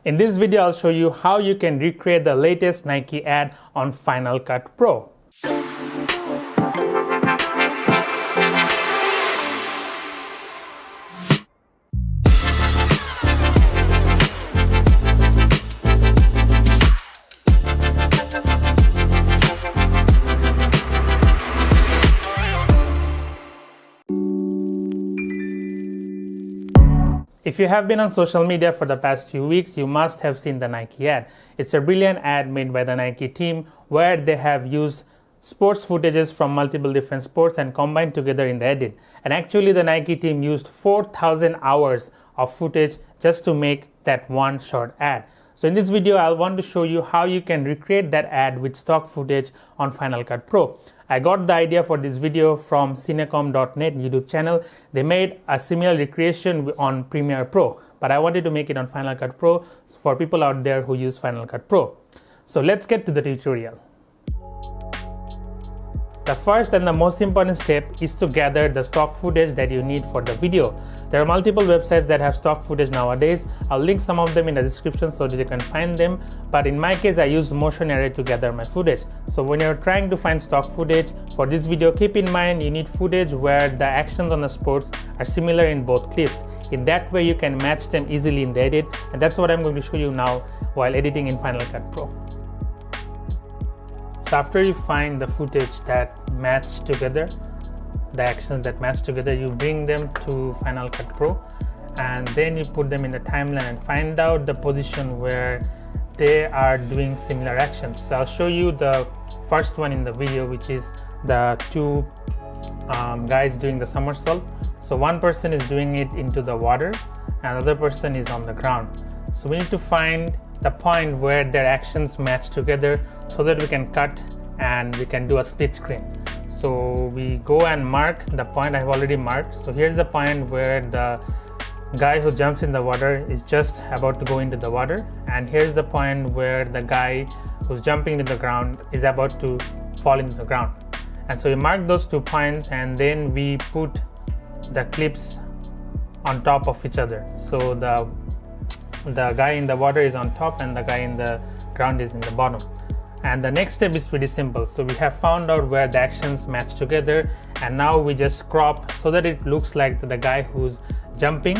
In this video, I'll show you how you can recreate the latest Nike ad on Final Cut Pro. If you have been on social media for the past few weeks, you must have seen the Nike ad. It's a brilliant ad made by the Nike team where they have used sports footages from multiple different sports and combined together in the edit. And actually the Nike team used 4,000 hours of footage just to make that one short ad. So in this video, I want to show you how you can recreate that ad with stock footage on Final Cut Pro. I got the idea for this video from Cinecom.net YouTube channel. They made a similar recreation on Premiere Pro, but I wanted to make it on Final Cut Pro for people out there who use Final Cut Pro. So let's get to the tutorial. The first and the most important step is to gather the stock footage that you need for the video. There are multiple websites that have stock footage nowadays. I'll link some of them in the description so that you can find them. But in my case, I used Motion Array to gather my footage. So when you're trying to find stock footage for this video, keep in mind you need footage where the actions on the sports are similar in both clips. In that way, you can match them easily in the edit. And that's what I'm going to show you now while editing in Final Cut Pro. So after you find the footage that match together, the actions that match together, you bring them to Final Cut Pro and then you put them in the timeline and find out the position where they are doing similar actions. So I'll show you the first one in the video, which is the two guys doing the somersault. So one person is doing it into the water and another person is on the ground. So we need to find the point where their actions match together so that we can cut and we can do a split screen. So we go and mark the point I've already marked. So here's the point where the guy who jumps in the water is just about to go into the water, and here's the point where the guy who's jumping to the ground is about to fall into the ground. And so we mark those 2 points and then we put the clips on top of each other. So the guy in the water is on top and the guy in the ground is in the bottom. And the next step is pretty simple. So we have found out where the actions match together, and now we just crop so that it looks like the guy who's jumping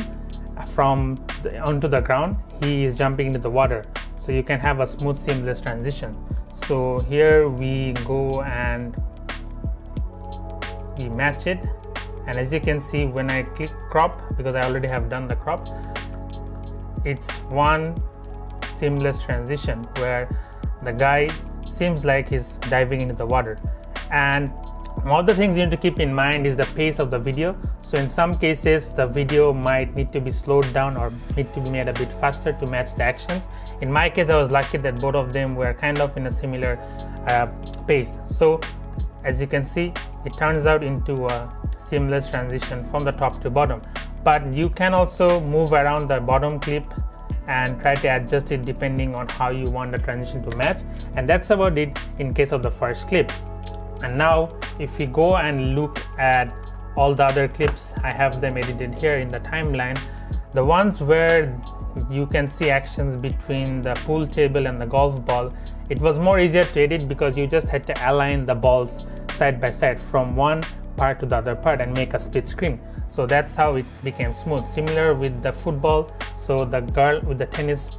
onto the ground, he is jumping into the water. So you can have a smooth, seamless transition. So here we go and we match it. And as you can see, when I click crop, because I already have done the crop, it's one seamless transition where the guy seems like he's diving into the water. And one of the things you need to keep in mind is the pace of the video. So in some cases, the video might need to be slowed down or need to be made a bit faster to match the actions. In my case, I was lucky that both of them were kind of in a similar pace. So as you can see, it turns out into a seamless transition from the top to bottom. But you can also move around the bottom clip and try to adjust it depending on how you want the transition to match. And that's about it in case of the first clip. And now if we go and look at all the other clips, I have them edited here in the timeline. The ones where you can see actions between the pool table and the golf ball, it was more easier to edit because you just had to align the balls side by side from one part to the other part and make a split screen. So that's how it became smooth. Similar with the football. So the girl with the tennis,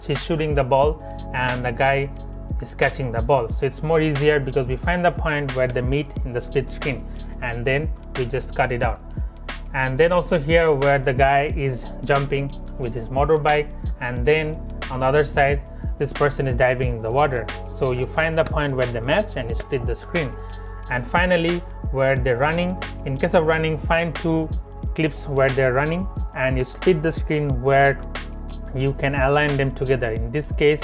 she's shooting the ball and the guy is catching the ball. So it's more easier because we find the point where they meet in the split screen and then we just cut it out. And then also here where the guy is jumping with his motorbike, and then on the other side this person is diving in the water. So you find the point where they match and you split the screen. And finally, where they're running, in case of running, find 2 clips where they're running and you split the screen where you can align them together. In this case,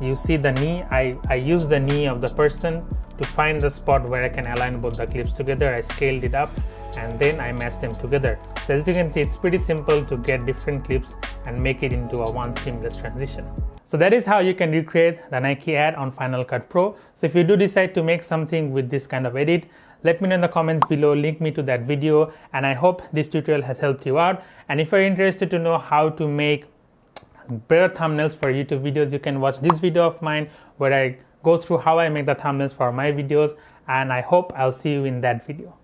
you see the knee. I use the knee of the person to find the spot where I can align both the clips together. I scaled it up and then I matched them together. So as you can see, it's pretty simple to get different clips and make it into a one seamless transition. So that is how you can recreate the Nike ad on Final Cut Pro. So if you do decide to make something with this kind of edit, let me know in the comments below, link me to that video, and I hope this tutorial has helped you out. And if you're interested to know how to make better thumbnails for YouTube videos, you can watch this video of mine where I go through how I make the thumbnails for my videos, and I hope I'll see you in that video.